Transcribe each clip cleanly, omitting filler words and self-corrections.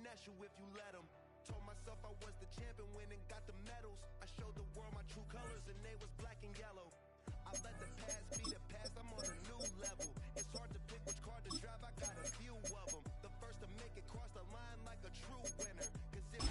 finesse you if you let them. Told myself I was the champion, went and got the medals. I showed the world my true colors and they was black and yellow. I let the past be the past, I'm on a new level. It's hard to pick which car to drive, I got a few of them. The first to make it cross the line like a true winner. Cause if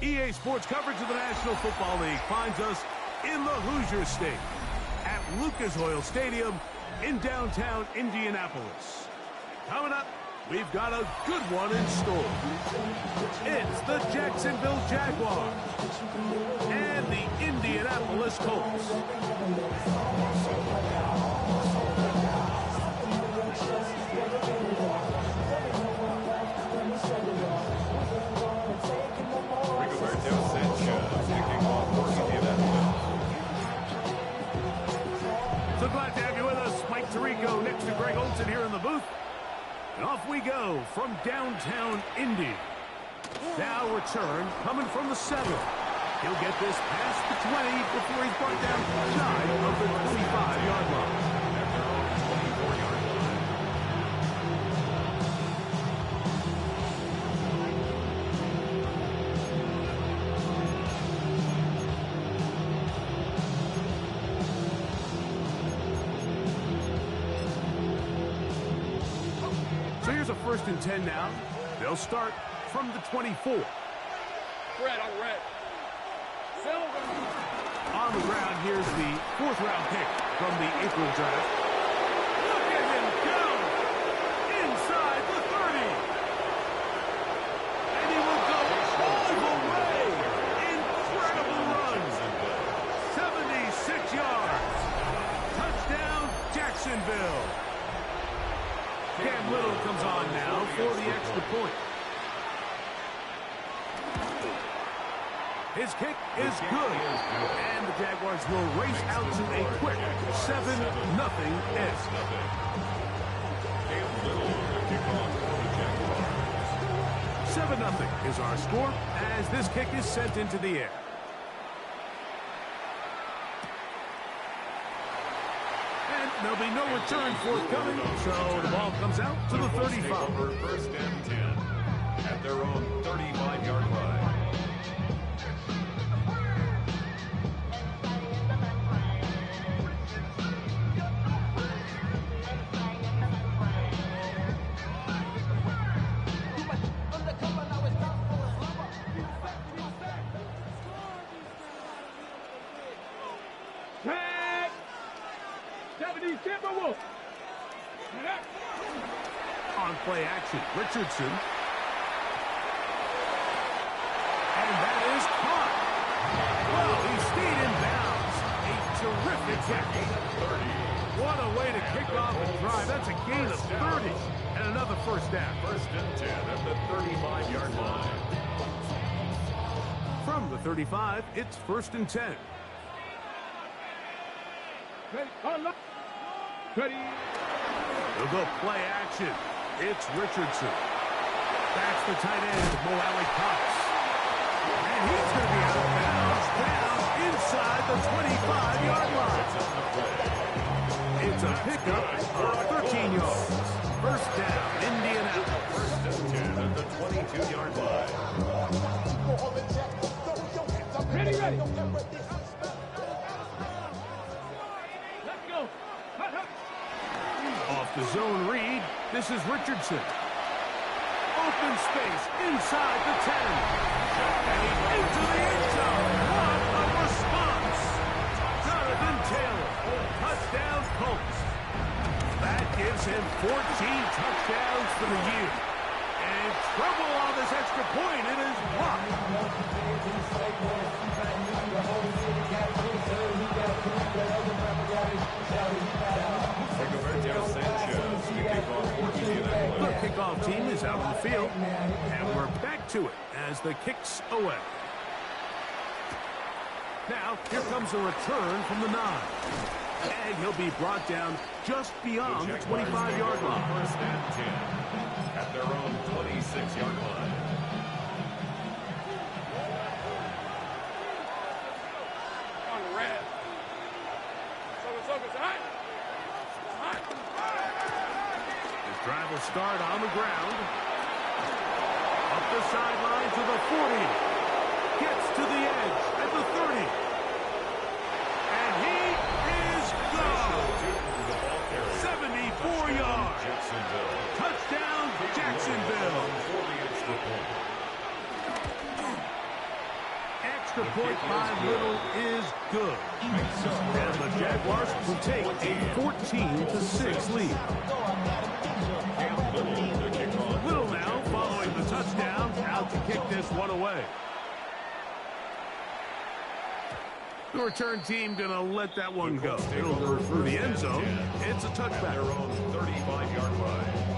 EA Sports coverage of the National Football League finds us in the Hoosier State at Lucas Oil Stadium in downtown Indianapolis. Coming up, we've got a good one in store. It's the Jacksonville Jaguars and the Indianapolis Colts. So glad to have you with us. Mike Tirico next to Greg Olson here in the booth. And off we go from downtown Indy. Now return coming from the 7. He'll get this past the 20 before he's brought down shy of the 25-yard line. First and 10 now. They'll start from the 24. Red on red. Silver. On the ground, here's the 4th-round pick from the April draft. Look at him go! Inside the 30. And he will go all the way. Incredible run. 76 yards. Touchdown, Jacksonville. Cam Little comes on now for the extra point. His kick is good. And the Jaguars will race out to a quick 7-0 edge. 7-0 is our score as this kick is sent into the air. There'll be no return forthcoming, so the ball comes out to the 35. First and 10 at their own 35-yard line. On play action, Richardson. And that is caught. Well, he stayed in bounds. A terrific catch. What a way to kick off a drive. That's a gain of 30. And another first down. First and 10 at the 35-yard line. From the 35, it's first and 10. Ready. They'll go play action. It's Richardson. That's the tight end, Mo Alley Cox. And he's going to be out of bounds down inside the 25-yard line. It's a pickup of 13 yards. First down, Indianapolis. First and 10 at the 22-yard line. Ready. Off the zone read, this is Richardson. Open space inside the 10. And into the end zone. What a response. Jonathan Taylor. Touchdown Colts. That gives him 14 touchdowns for the year. And trouble on this extra point. It is blocked. kickoff team is out on the field. And we're back to it as the kick's away. Now, here comes a return from the 9. And he'll be brought down just beyond the 25-yard line. First and 10 at their own 26-yard line. On red. His drive will start on the ground. Up the sideline to the 40. Gets to the edge at the 30. And he is gone. 74 yards. Touchdown, Jacksonville. Extra point by Little is good. And the Jaguars will take a 14-6 lead. Little now following the touchdown, out to kick this one away. The return team going to let that one go. It'll go through the end zone. It's a touchback. Their own 35-yard line.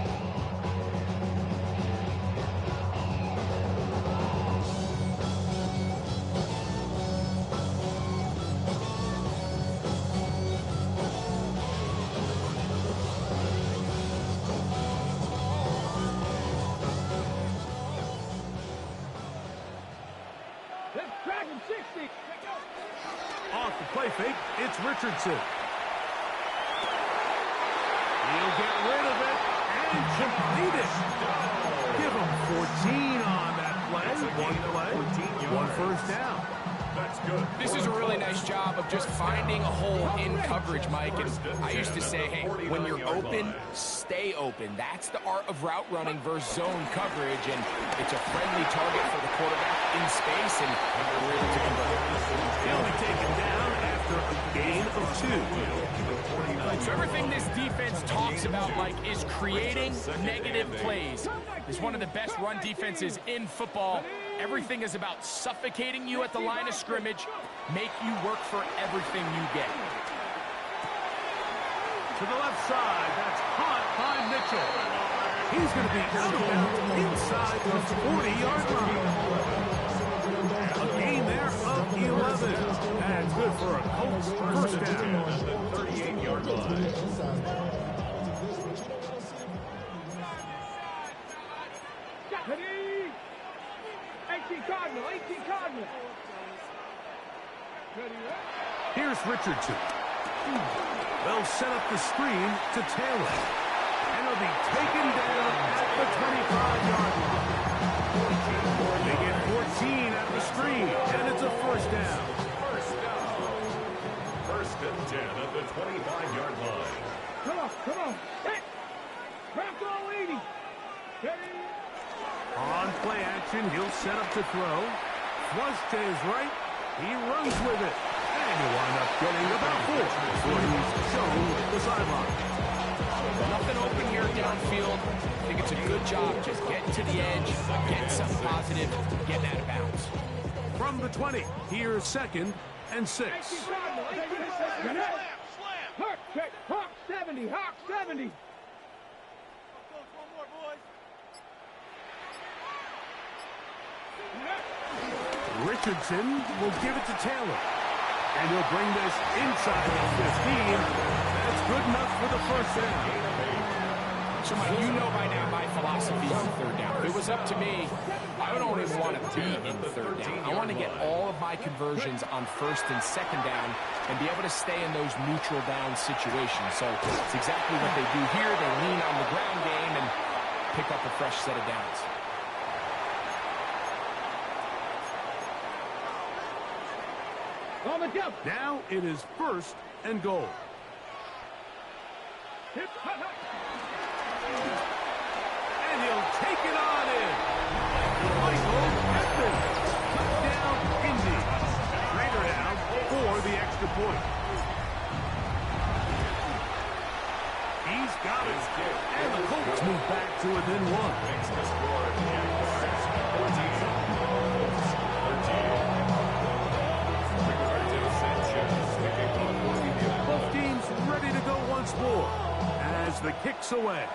Off the play fake, it's Richardson. He'll get rid of it and complete it. Give him 14 on that play. One play, one first down. That's good. This is a really nice job of just finding a hole in coverage, Mike. And I used to say, hey, when you're open, stay open. That's the art of route running versus zone coverage. And it's a friendly target for the quarterback in space, and we're able to convert. He'll be taken down after a gain of 2. So everything this defense talks about, Mike, is creating negative plays. It's one of the best run defenses in football. Everything is about suffocating you at the line of scrimmage, make you work for everything you get. To the left side, that's caught by Mitchell. He's going to be out of bounds inside the 40-yard line. A gain there of 11. That's good for a Colts first down. 38-yard line. 18 Cardinal. Here's Richardson. They'll set up the screen to Taylor. And he'll be taken down at the 25-yard line. They get 14 at the screen, and it's a first down. First and 10 at the 25-yard line. Come on. Hey! Back all 80. On play action, he'll set up to throw. Flush to his right. He runs with it. And he'll wind up getting about 4. So he's shown the sideline. Nothing open here downfield. I think it's a good job just getting to the edge, getting something positive, getting out of bounds. From the 20, here's 2nd and 6. Hawk 70. Hawk 70. Richardson will give it to Taylor. And he'll bring this inside the 15. That's good enough for the first down. So, Mike, you know by now my philosophy on third down. If it was up to me, I don't even want to be in third down. I want to get all of my conversions on first and second down and be able to stay in those neutral down situations. So it's exactly what they do here. They lean on the ground game and pick up a fresh set of downs. Now it is 1st and goal. And he'll take it on in. Michael Evans. Touchdown, Indy. Raider now for the extra point. He's got it. And the Colts move back to within 1. Makes the score Jaguars 14. Both teams ready to go once more as the kick's away.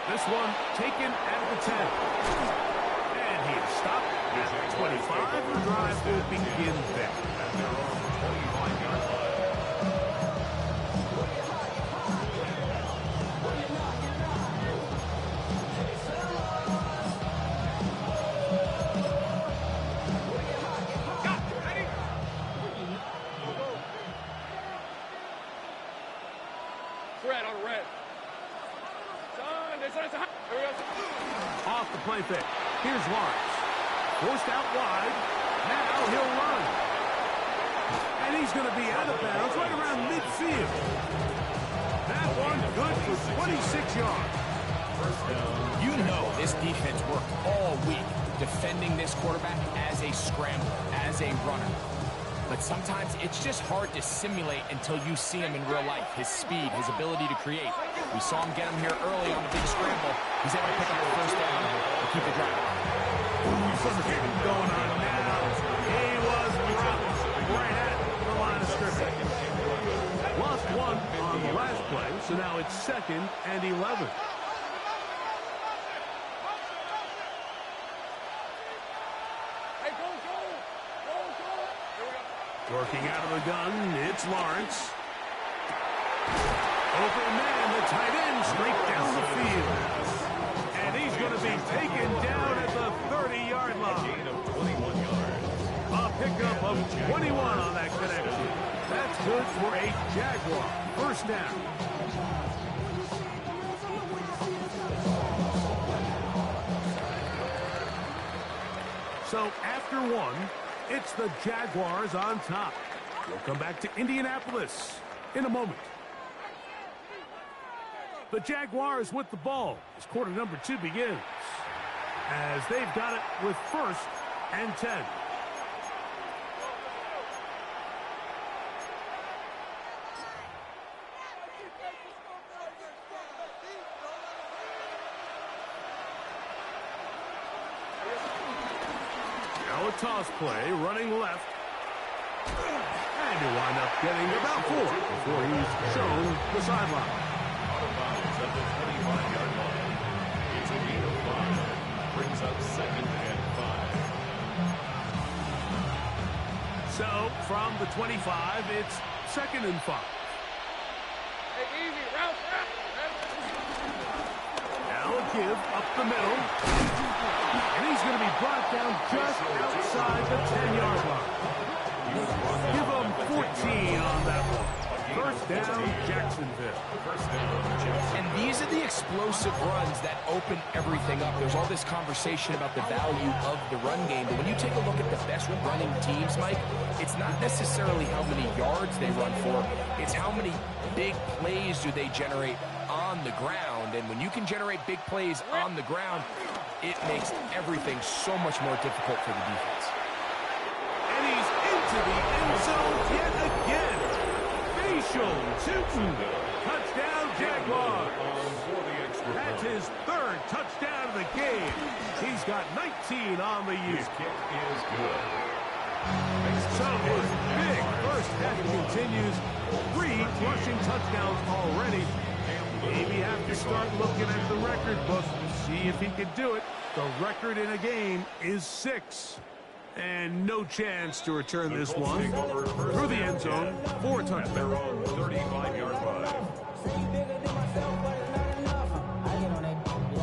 This one taken at the 10. And he is stopped at the 25. The drive will begin there. At their own 25-yard line. Red on red. Off the play fake. Here's Lawrence. Forced out wide. Now he'll run. And he's going to be out of bounds right around midfield. That one good for 26 yards. First down. You know this defense worked all week defending this quarterback as a scrambler, as a runner. But sometimes it's just hard to simulate until you see him in real life. His speed, his ability to create. We saw him get him here early on the big scramble. He's able to pick up the first down and keep it driving. Some hitting going on now. He was dropped right at the line of scrimmage. Lost one on the last play, so now it's 2nd and 11. Working out of the gun, it's Lawrence. Open man, the tight end, straight down the field. And he's going to be taken down at the 30-yard line. Gain of 21 yards. A pickup of 21 on that connection. That's good for a Jaguar. First down. So after one, it's the Jaguars on top. We'll come back to Indianapolis in a moment. The Jaguars with the ball as quarter number 2 begins. As they've got it with 1st and 10. Now a toss play, running left. And he'll wind up getting about 4 before he's shown the sideline. Out of bounds at the 25-yard line. It's a gain of 5. Brings up 2nd and 5. So from the 25, it's 2nd and 5. Hey, easy, route. Now a give up the middle. And he's going to be brought down just outside the 10-yard line. Give him 14 on that one. First down, Jacksonville. First down, Jacksonville. And these are the explosive runs that open everything up. There's all this conversation about the value of the run game, but when you take a look at the best running teams, Mike, it's not necessarily how many yards they run for, it's how many big plays do they generate on the ground. And when you can generate big plays on the ground, it makes everything so much more difficult for the defense. And he's into the end zone yet again. Facial Tootin. Touchdown, Jaguar. For the extra That's point. his 3rd touchdown of the game. He's got 19 on the year. His kick is good. So his big first half continues. 3 rushing touchdowns already. Maybe have to start looking at the record book to see if he can do it. The record in a game is 6. And no chance to return this one through the end zone for a At their touchdown. own 35-yard line.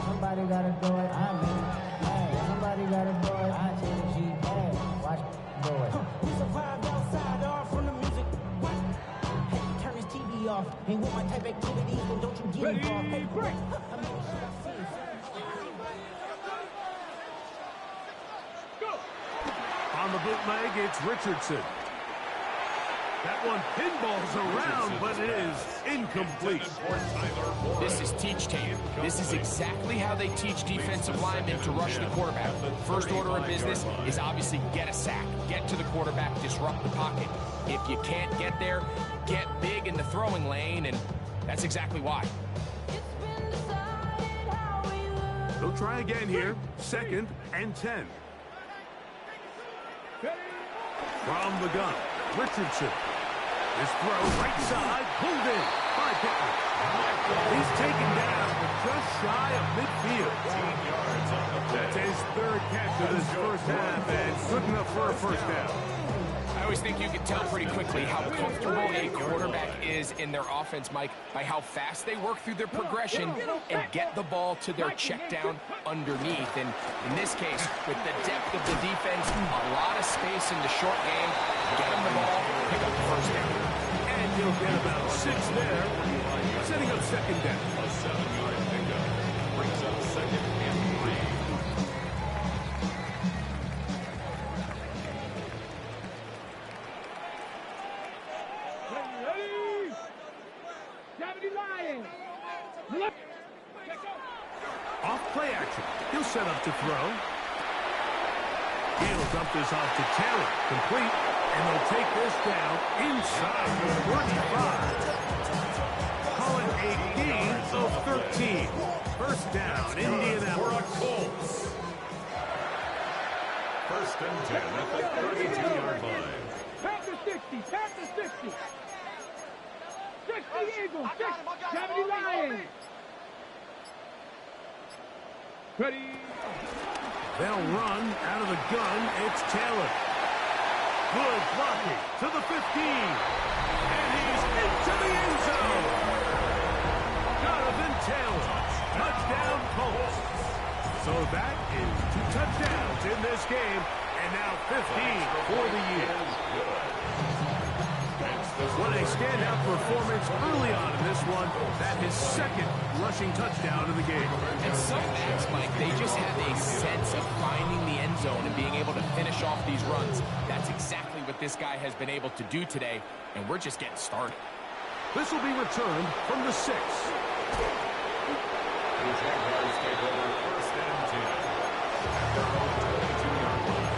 Somebody gotta do it. I mean, hey, somebody gotta do it. I tell the G, hey, watch do it. We survived outside, all from the music. What? Hey, turn this TV off. Ain't with my type activities, but don't you get involved. Hey, break. On the bootleg, it's Richardson. That one pinballs around, but it is incomplete. This is teach tape. This is exactly how they teach defensive linemen to rush the quarterback. First order of business is obviously get a sack, get to the quarterback, disrupt the pocket. If you can't get there, get big in the throwing lane, and that's exactly why. They'll try again here. 2nd and 10. From the gun, Richardson. His throw right side, pulled in. by Pittman. He's taken down just shy of midfield. 18 yards on the play. That's his third catch of this first half, and good enough for a first down. I always think you can tell pretty quickly how comfortable a quarterback is in their offense, Mike, by how fast they work through their progression and get the ball to their check down underneath. And in this case, with the depth of the defense, a lot of space in the short game, get them the ball, pick up the first down. And he'll get about 6 there, setting up second down. A 7-yard pickup brings up second and 3. Off play action. He'll set up to throw. He'll dump this off to Taylor. Complete. And they'll take this down inside the 45. Call it a gain of 13. First down, Indianapolis. Colts. First and 10 at the 32-yard line. Pass to 60. Pass to 60. 60 Eagles. 70 Lions. Ready. They'll run out of the gun. It's Taylor. Good blocking to the 15. And he's into the end zone. Jonathan Taylor. Touchdown Colts. So that is 2 touchdowns in this game. And now 15 for the year. What a standout performance early on in this one. That his second rushing touchdown of the game. And some backs, Mike, they just have a sense of finding the end zone and being able to finish off these runs. That's exactly what this guy has been able to do today, and we're just getting started. This will be returned from the 6. The Jaguars take over first and 10 at their own 22-yard line.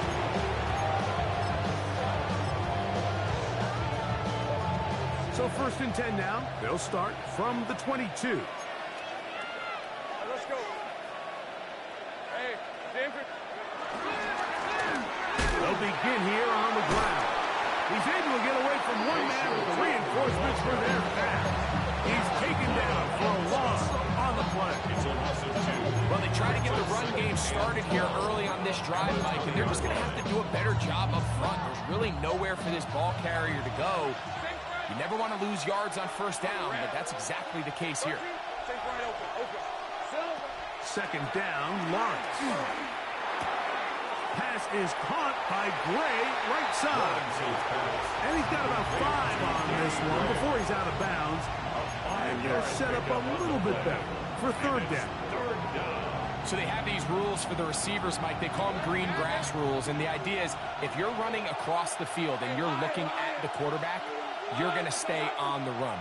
So first and 10 now. They'll start from the 22. Let's go. Hey, Denver. They'll begin here on the ground. He's able to get away from one man with the reinforcements for their fast. He's taken down for a loss on the play. It's a loss of 2. Well, they try to get the run game started here early on this drive, Mike, and they're just going to have to do a better job up front. There's really nowhere for this ball carrier to go. You never want to lose yards on first down, but that's exactly the case here. Second down, Lawrence. Pass is caught by Gray, right side. And he's got about 5 on this one before he's out of bounds. And they're set up a little bit better for third down. So they have these rules for the receivers, Mike. They call them green grass rules, and the idea is if you're running across the field and you're looking at the quarterback, you're going to stay on the run.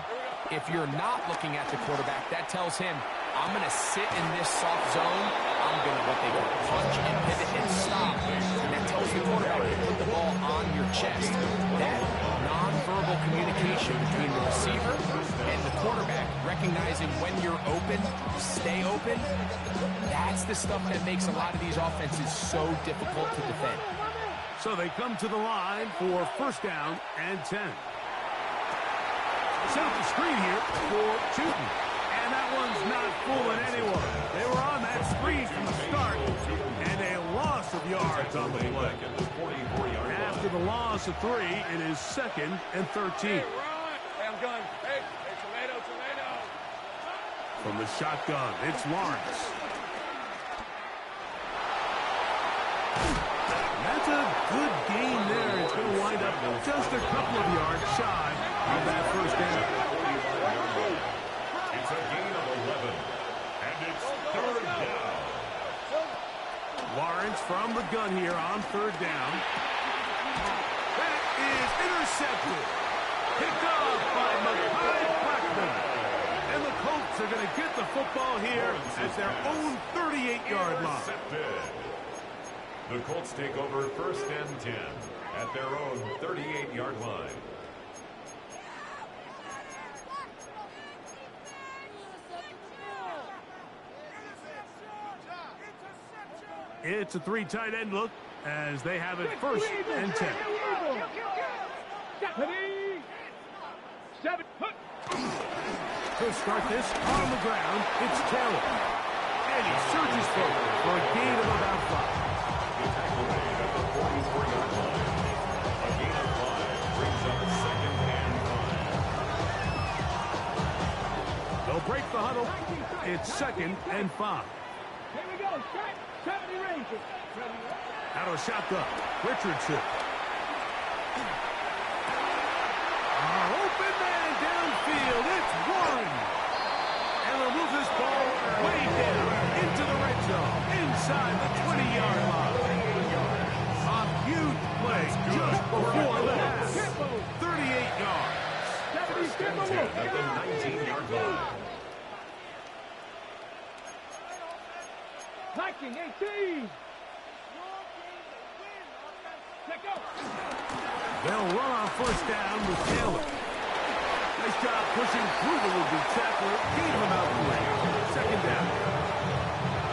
If you're not looking at the quarterback, that tells him, I'm going to sit in this soft zone. I'm going to what they call punch and pivot and stop. And that tells the quarterback to put the ball on your chest. That nonverbal communication between the receiver and the quarterback, recognizing when you're open, stay open, that's the stuff that makes a lot of these offenses so difficult to defend. So they come to the line for first down and 10. Set up the screen here for Tootin. And that one's not fooling anyone. They were on that screen from the start. And a loss of yards on the play. After the loss of 3, it is second and 13. Hey, I'm done. Hey, tomato. From the shotgun, it's Lawrence. That's a good gain there. It's going to wind up just a couple of yards shy of that first down. It's a gain of 11, and it's third down. Lawrence from the gun here on third down. That is intercepted. Picked up by Mekhi Blackman. And the Colts are going to get the football here at their own 38-yard line. The Colts take over first and 10 at their own 38-yard line. It's a 3 tight end look as they have it first and 10. He'll start this on the ground. It's Taylor. And he surges forward for a gain of about 5. The tackle made at the 44-yard line. A gain of 5 brings up second and 5. They'll break the huddle. It's second and 5. Here we go. Shot. 70 Rangers. Out of a shotgun. Richardson. Open man downfield. It's Warren. And they'll move this ball way down into the red zone. Inside the 20-yard line. A huge play just before the half. 38 yards. First and 10 at the 19-yard line. Viking 18. Check out. They'll run on first down with Taylor. Nice job pushing through the would-be tackler. Gain of about 3. Second down.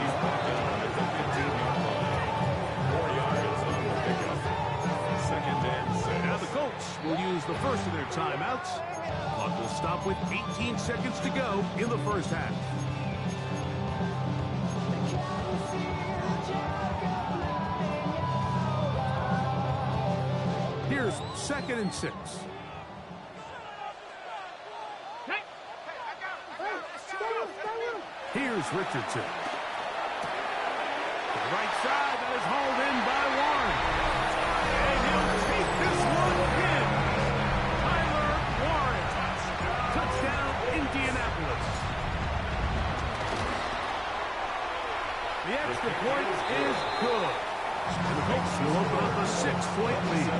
He's brought down at the 15-yard line. 4 yards on the pickup. Second and 6. Now the Colts will use the first of their timeouts. Clock will stop with 18 seconds to go in the first half. Here's second and 6. Here's Richardson. To the right side, that is hauled in by Warren. And he'll take this one in. Tyler Warren. Touchdown, Indianapolis. The extra point is good. And the Colts will open up a 6-point lead.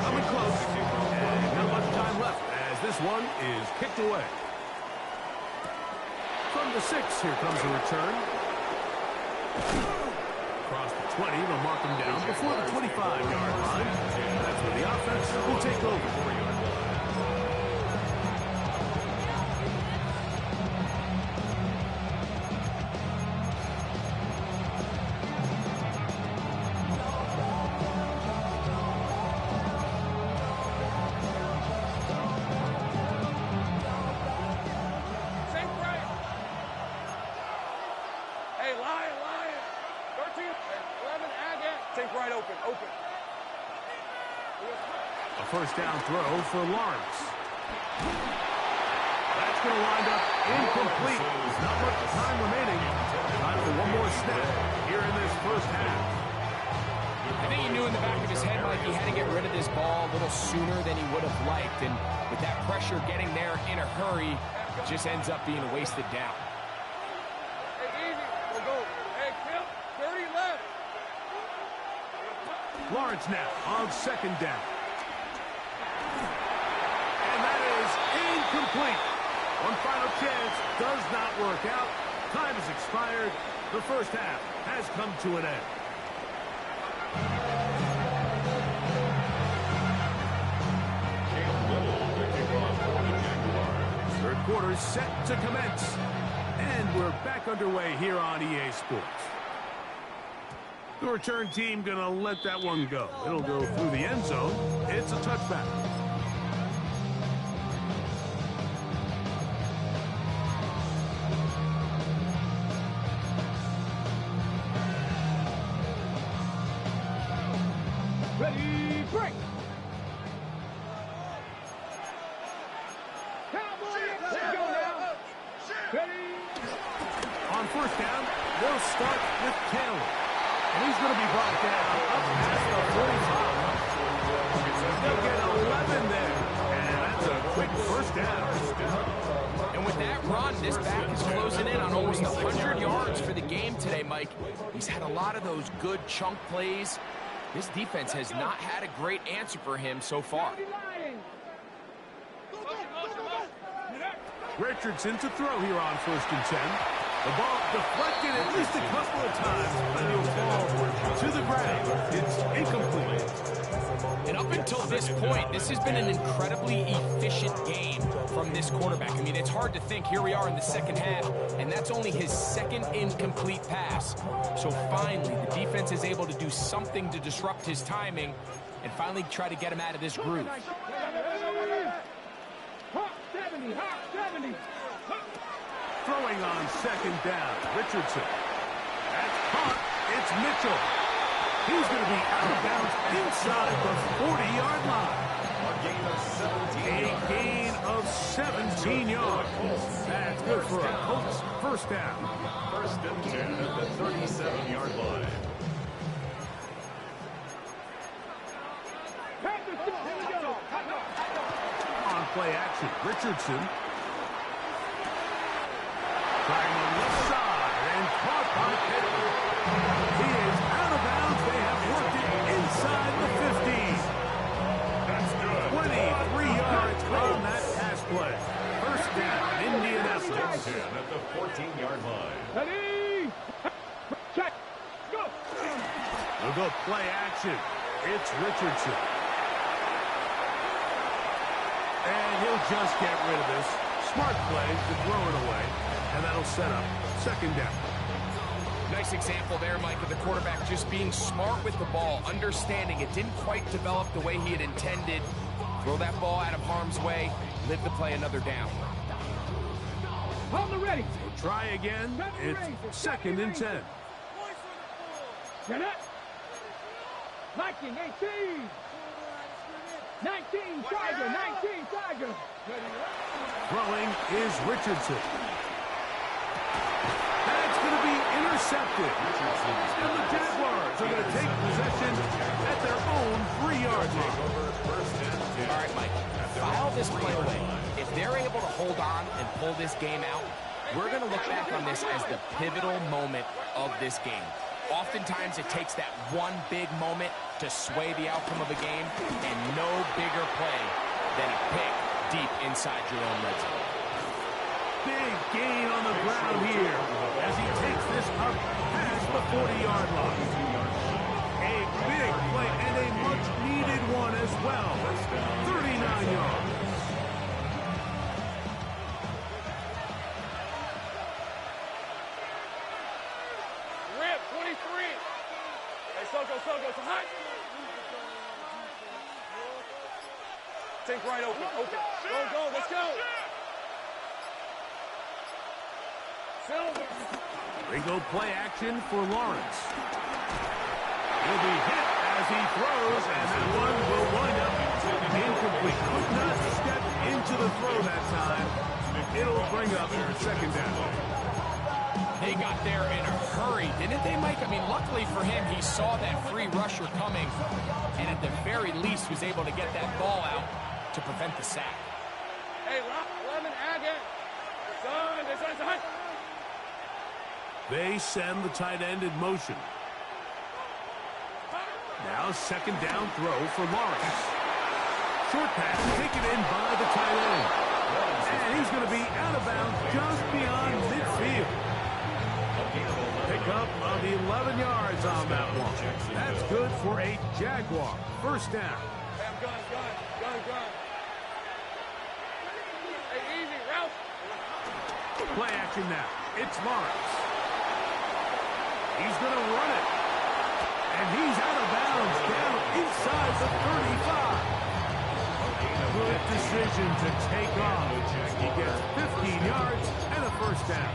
Coming close. And not much time left as this one is kicked away. From the 6, here comes a return. Across the 20, they'll mark him down before the 25-yard line. That's where the offense will take over. First down throw for Lawrence. That's going to wind up incomplete. There's not much time remaining. Time for one more snap here in this first half. I think he knew in the back of his head, Mike, he had to get rid of this ball a little sooner than he would have liked. And with that pressure getting there in a hurry, it just ends up being a wasted down. Hey, easy. We'll go. Hey, Kim, 30 left. Lawrence now on second down. And that is incomplete. One final chance does not work out. Time has expired. The first half has come to an end. Third quarter is set to commence. And we're back underway here on EA Sports. The return team going to let that one go. It'll go through the end zone. It's a touchback. Ready, break. Cowboys, let's go now. Ready. On first down, they'll start with Taylor. And he's going to be brought down up past the 45. They'll get 11 there. And that's a quick first down. And with that run, this back is closing in on almost 100 yards for the game today, Mike. He's had a lot of those good chunk plays. This defense has not had a great answer for him so far. Richardson to throw here on first and 10. The ball deflected at least a couple of times, but he'll fall to the ground. It's incomplete. And up and until this point, this has been an incredibly efficient game from this quarterback. I mean, it's hard to think. Here we are in the second half, and that's only his second incomplete pass. So finally, the defense is able to do something to disrupt his timing and finally try to get him out of this groove. Throwing on second down, Richardson. That's caught. It's Mitchell. He's going to be out of bounds inside the 40-yard line. A gain of 17 yards. That's good for a Colts first down. First and 10 at the 37-yard line. On play action, Richardson. Trying on the side and caught by Pittman. He is out of bounds. They have worked it inside the 15. That's good. 23 yards on that pass play. First down, Indianapolis. 10 at the 14-yard line. Ready? Check. Go. We'll go play action. It's Richardson. And he'll just get rid of this. Smart play to throw it away. And that'll set up second down. Nice example there, Mike, of the quarterback just being smart with the ball, understanding it didn't quite develop the way he had intended. Throw that ball out of harm's way, live to play another down. Hold the ready. Try again. It's second and 10. Get it. Liking 18. 19 Tiger. 19 Tiger. Throwing is Richardson. That's going to be intercepted. And the Jaguars are going to take possession at their own 3-yard line. All right, Mike, file this play away. If they're able to hold on and pull this game out, we're going to look back on this as the pivotal moment of this game. Oftentimes, it takes that one big moment to sway the outcome of a game, and no bigger play than a pick deep inside your own red zone. Big gain on the ground here as he takes this up past the 40-yard line. A big play and a much-needed one as well. 39 yards. Rip, 23. Hey, Soko, so hot. Think right open. Go, let's go. Silver. We go play action for Lawrence. He'll be hit as he throws, and that one will wind up incomplete. Could not step into the throw that time. It'll bring up second down. They got there in a hurry, didn't they, Mike? I mean, luckily for him, he saw that free rusher coming, and at the very least was able to get that ball out to prevent the sack. Hey, Lemon, Agate. Son, this is hot. They send the tight end in motion. Now second down throw for Lawrence. Short pass taken in by the tight end. And he's going to be out of bounds just beyond midfield. Pick up of 11 yards on that one. That's good for a Jaguar. First down. Hey, I'm gun. Hey, easy, Ralph. Play action now. It's Lawrence. He's going to run it. And he's out of bounds down inside the 35. Good decision to take off. He gets 15 yards and a first down.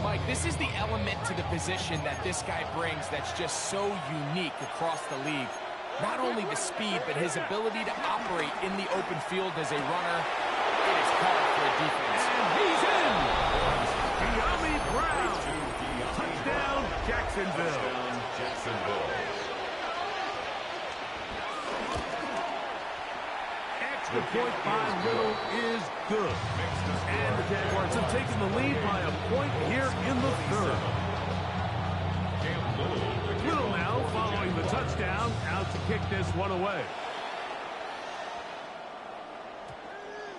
Mike, this is the element to the position that this guy brings that's just so unique across the league. Not only the speed, but his ability to operate in the open field as a runner. It is hard for a defense. And he's in! De'Ami Brown. Touchdown, Jacksonville. Extra point by Little is good. And the Jaguars have taken the lead by a point here in the third. Little now following the touchdown, out to kick this one away.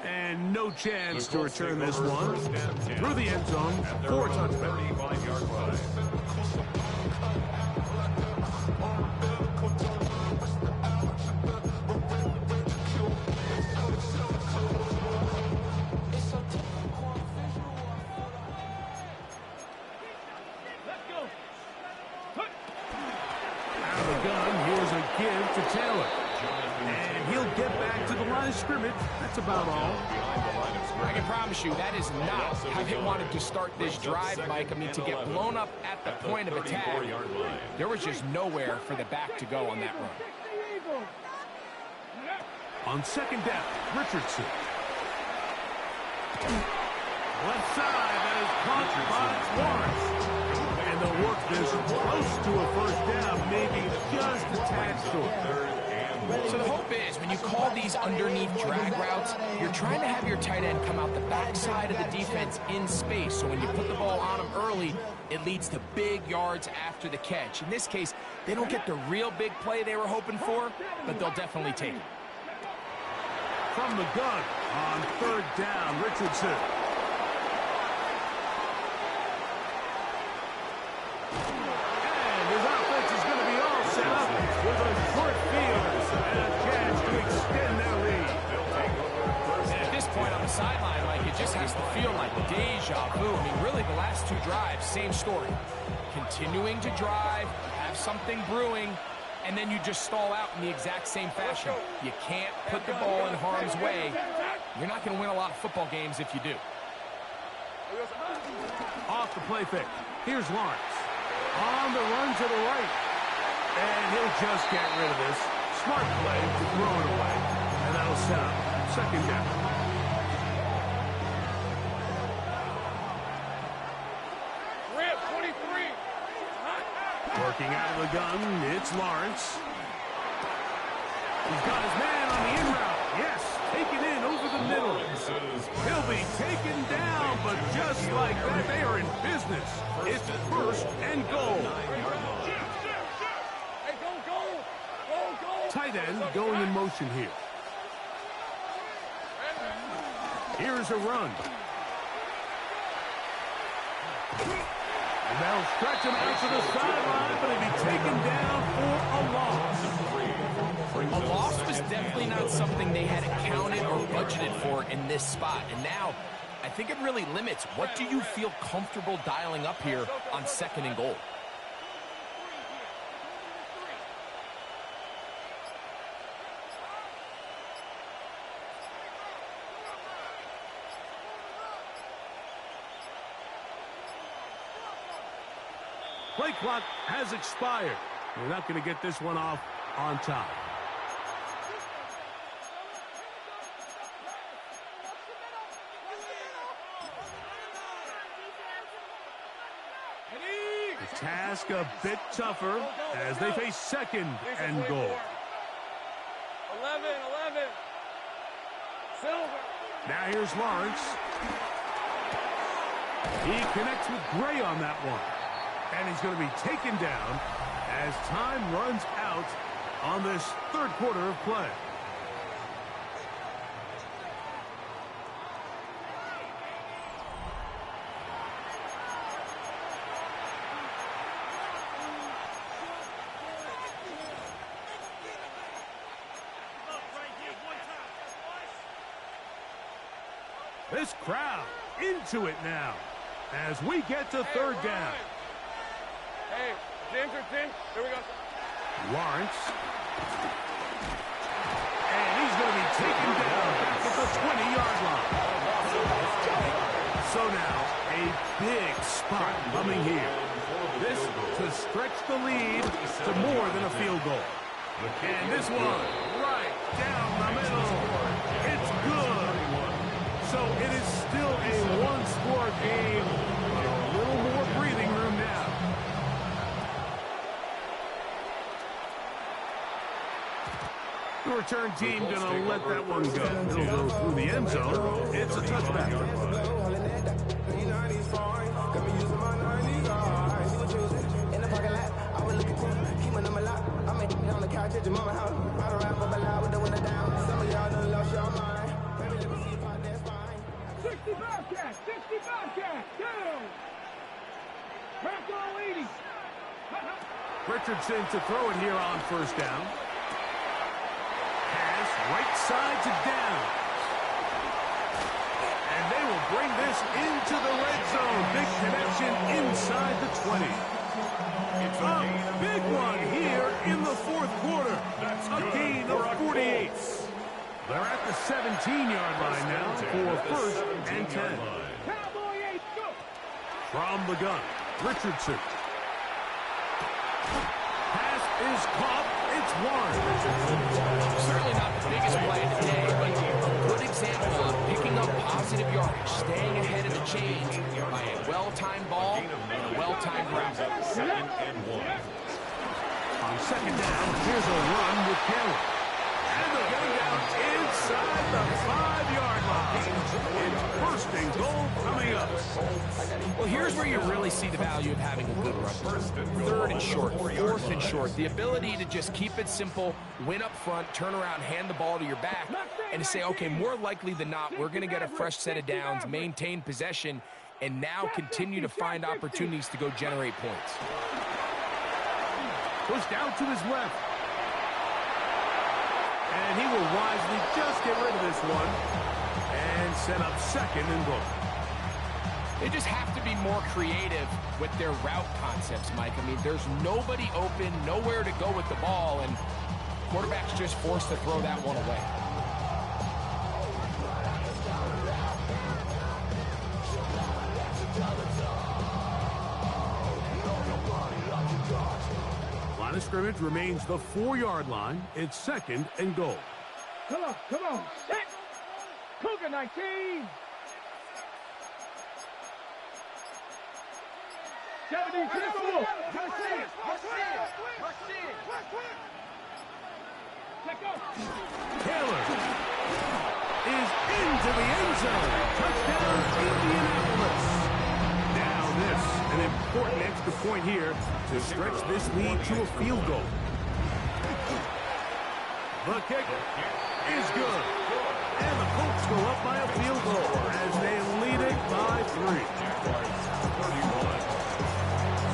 And no chance to return this one through the end zone for a touchdown. give to Taylor. And he'll get back to the line of scrimmage. That's about all. I can promise you that is not how they wanted to start this drive, Mike. I mean, to get blown up at the point of attack, there was just nowhere for the back to go on that run. On second down, Richardson. Left side, that is caught by Lawrence. And they'll work this close to a first down, maybe just a tad short. So the hope is when you call these underneath drag routes, you're trying to have your tight end come out the backside of the defense in space. So when you put the ball on him early, it leads to big yards after the catch. In this case, they don't get the real big play they were hoping for, but they'll definitely take it. From the gun on third down, Richardson. And his offense is going to be all set up with a short field and a chance to extend their lead. And at this point on the sideline, Mike, it just has to feel like deja vu. I mean, really the last two drives, same story. Continuing to drive, have something brewing, and then you just stall out in the exact same fashion. You can't put the ball in harm's way. You're not going to win a lot of football games if you do. Off the play fake. Here's Lawrence. On the run to the right. And he'll just get rid of this. Smart play to throw it away. And that'll set up second down. Rip, 23. Working out of the gun, it's Lawrence. He's got his man on the in route. Yes, taken in over the middle. He'll be taken down, but just like that, they are in business. It's first and goal. Hey, go, go. Go, go. Tight end going in motion here. Here's a run. And they'll stretch him out to the sideline, but he'll be taken down for a loss. A loss was definitely not something they had accounted or budgeted for in this spot. And now, I think it really limits what do you feel comfortable dialing up here on second and goal. Play clock has expired. We're not going to get this one off on time. The task a bit tougher as they face second and goal. 11. Silver. Now here's Lawrence. He connects with Gray on that one. And he's going to be taken down as time runs out on this third quarter of play. This crowd into it now as we get to third down. Hey, James. Here we go. Lawrence. And he's going to be taken down back at the 20-yard line. So now, a big spot coming here. This to stretch the lead to more than a field goal. And this one, right down the middle. It's good. So it is still a one-score game, but a little more breathing room now. The return team going to let that one go. It'll go through the end zone. It's a touchback. Richardson to throw it here on first down. Right side to down. And they will bring this into the red zone. Big connection inside the 20. It's a big one here in the fourth fourth quarter. That's A good gain for of a 48. Colts. They're at the 17-yard line now for first and 10. From the gun, Richardson. Pass is caught. It's Warren. Certainly not the biggest play of the day, but a good example of picking up positive yardage, staying ahead of the chains by a well-timed ball and a well-timed route. Second and 1. On second down, here's a run with Taylor. And they're getting down inside the 5-yard line. It's first and goal coming up. Well, here's where you really see the value of having a good run. Third and short, fourth and short. The ability to just keep it simple, win up front, turn around, hand the ball to your back, and to say, okay, more likely than not, we're going to get a fresh set of downs, maintain possession, and now continue to find opportunities to go generate points. Pushed out to his left. And he will wisely just get rid of this one and set up second and goal. They just have to be more creative with their route concepts, Mike. I mean, there's nobody open, nowhere to go with the ball, and quarterback's just forced to throw that one away. Line of scrimmage remains the 4-yard line. It's second and goal. Come on. Set. Cougar 19. 70, pistol. Taylor is into the end zone. Touchdown, Indianapolis. Now this, an important extra point here to stretch this lead to a field goal. The kick is good. And the Colts go up by a field goal as they lead it by 3.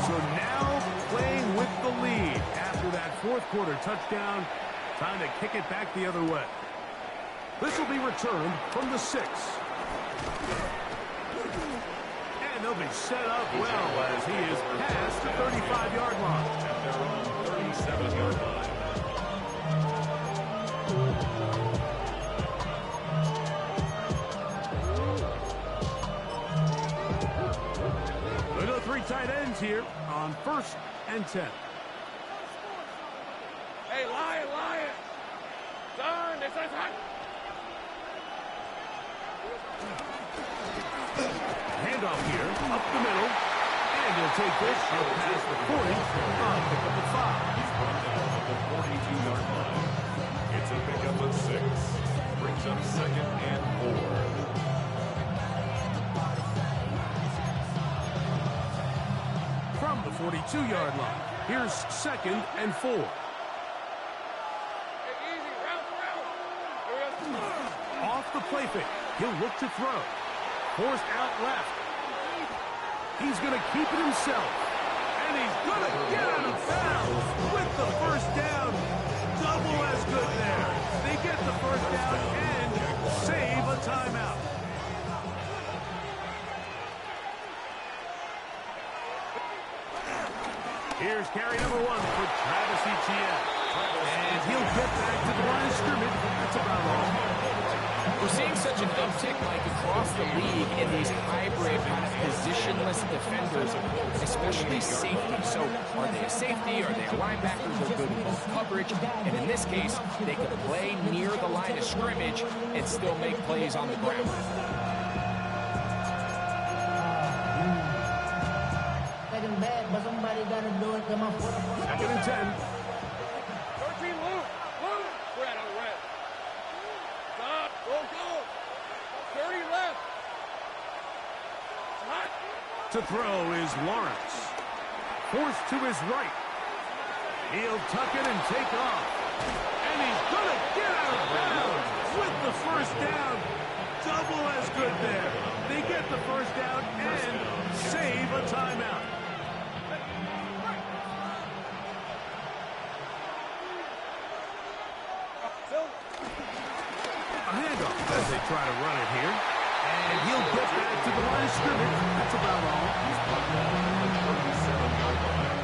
So now playing with the lead after that fourth quarter touchdown. Time to kick it back the other way. This will be returned from the 6. And they'll be set up well as he is past the 35-yard line. At their own 37-yard line. There go 3 tight ends here on first and 10. Hey, Lion. Son, this is hot. Handoff here, up the middle. And he'll take this up past the 40. Pick up at 5. He's brought down at the 42-yard line. It's a pickup of 6. Brings up second and 4. From the 42-yard line, here's second and 4. Off the play fake. He'll look to throw. Forced out left. He's going to keep it himself. And he's going to get out of bounds with the first down. Double as good there. They get the first down and save a timeout. Here's carry number 1 for Travis Etienne. And he'll get back to the line of scrimmage. That's about all. We're seeing such an uptick, Mike, across the league in these hybrid kind of positionless defenders, especially safety. So are they a safety? Are they a linebacker? They're good in both coverage. And in this case, they can play near the line of scrimmage and still make plays on the ground. Second bad, but somebody got to do it. Come on. Second and 10. 13, Luke. Red on red. Stop. Go. 30 left. Hot. To throw is Lawrence. Forced to his right. He'll tuck it and take off. And he's going to get out of bounds with the first down. Double as good there. They get the first down and save a timeout. A handoff as they try to run it here. And he'll get back to the line of scrimmage. That's about all. He's brought down at the 37-yard line.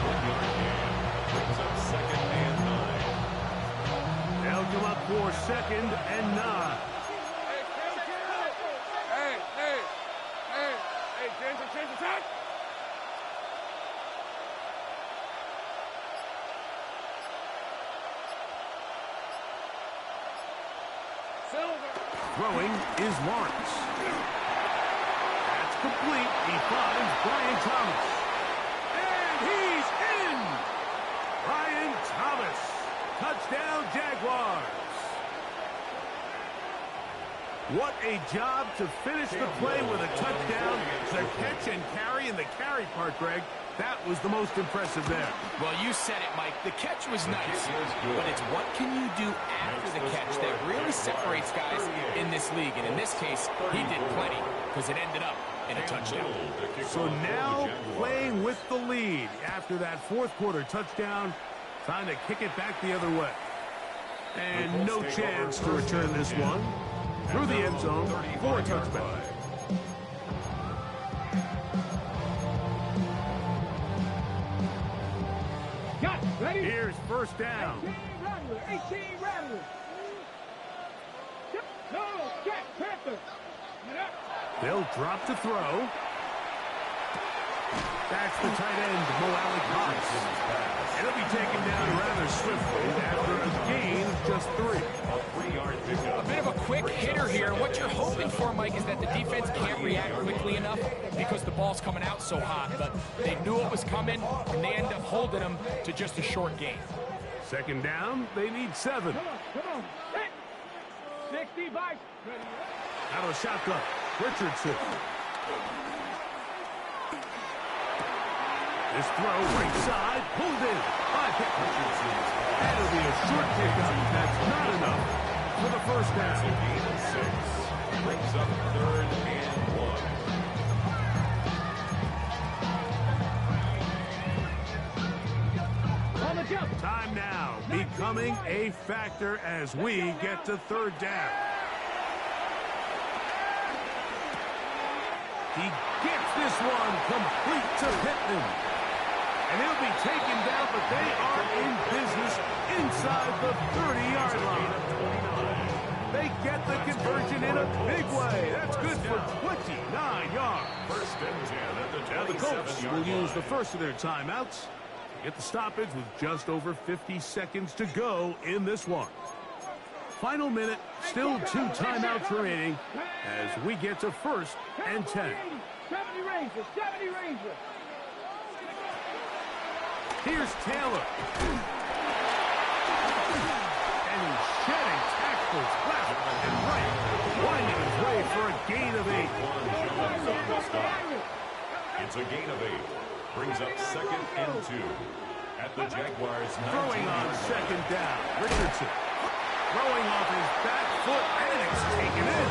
1 yard gain. Brings up second and 2nd and 9. Hey, change attack. Throwing is Lawrence. That's complete. He finds Brian Thomas. And he's in! Brian Thomas. Touchdown, Jaguars. What a job to finish the play with a touchdown. The catch and carry, and the carry part, Greg, that was the most impressive there. Well, you said it, Mike. The catch was nice, but it's what can you do after the catch that really separates guys in this league. And in this case, he did plenty because it ended up in a touchdown. So now playing with the lead after that fourth quarter touchdown, time to kick it back the other way. And no chance to return this one through the end zone for a touchback. Here's first down. 18 Rattler. No, Jack Panther. They'll drop to throw. That's the tight end, Mo Alley-Cox. And he'll be taken down rather swiftly after a gain of just 3. A bit of a quick hitter here. What you're hoping for, Mike, is that the defense can't react quickly enough because the ball's coming out so hot. But they knew it was coming, and they end up holding them to just a short gain. Second down, they need 7. Come on. 60 Vice. Out of the shotgun, Richardson. This throw right side, pulled in by Richardson. That'll be a short pickup. That's not enough for the first down. Gain of 6. Brings up 3rd and 1. On the jump. Time now becoming a factor as we get to 3rd down. He gets this one complete to Pittman. And he'll be taken down, but they are in business inside the 30-yard line. They get the conversion in a big way. That's good for 29 yards. First and 10 at the 27-yard line. Now the Colts will use the first of their timeouts to get the stoppage with just over 50 seconds to go in this one. Final minute, still 2 timeouts remaining as we get to 1st and 10. 70 Rangers. Here's Taylor. And he's shedding tackles left and right, winding his way for a gain of 8. Jones on the stop. It's a gain of 8. Brings up 2nd and 2 at the Jaguars' 19. Throwing on 2nd down, Richardson. Throwing off his back foot, and it's taken in.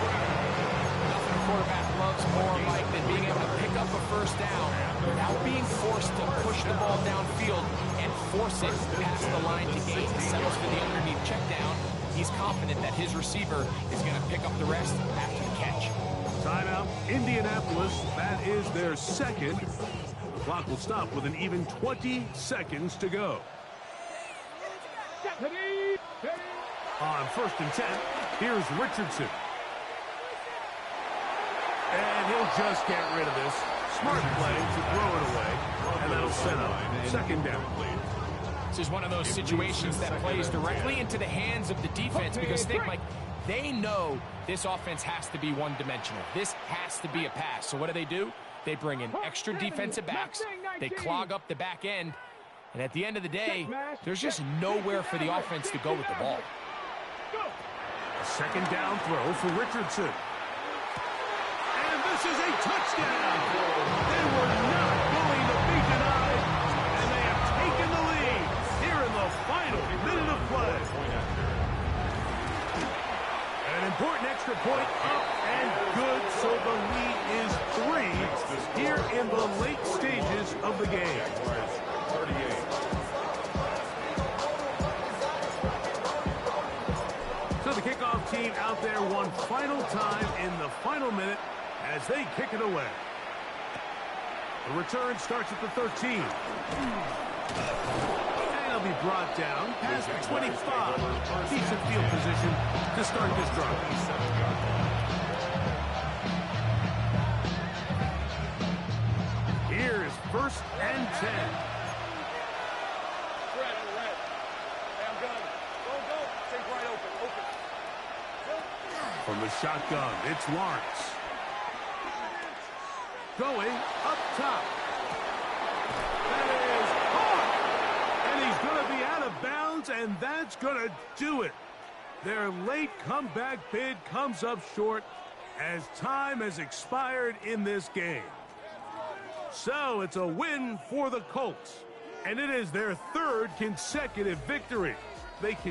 Nothing a quarterback loves more, Mike, than being able to pick up a first down without being forced to push the ball downfield and force it past the line to gain. He settles for the underneath check down. He's confident that his receiver is going to pick up the rest after the catch. Timeout, Indianapolis. That is their 2nd. The clock will stop with an even 20 seconds to go. On 1st and 10, here's Richardson. And he'll just get rid of this. Smart play to throw it away. And that'll set up 2nd down. This is one of those situations that plays directly into the hands of the defense because think, Mike, they know this offense has to be one-dimensional. This has to be a pass. So what do? They bring in extra defensive backs. They clog up the back end. And at the end of the day, there's just nowhere for the offense to go with the ball. A 2nd down throw for Richardson. And this is a touchdown. They were not going to be denied. And they have taken the lead here in the final minute of play. An important extra point up and good, so the lead is 3 here in the late stages of the game. 38. So the kickoff team out there one final time in the final minute as they kick it away. The return starts at the 13. And a be brought down past the 25. Decent field position to start this drive. Here's 1st and 10. Red. Hey, I'm gunning. Go. Take right open. From the shotgun, it's Lawrence. Going up top. That is caught! And he's going to be out of bounds, and that's going to do it. Their late comeback bid comes up short as time has expired in this game. So it's a win for the Colts, and it is their 3rd consecutive victory. They can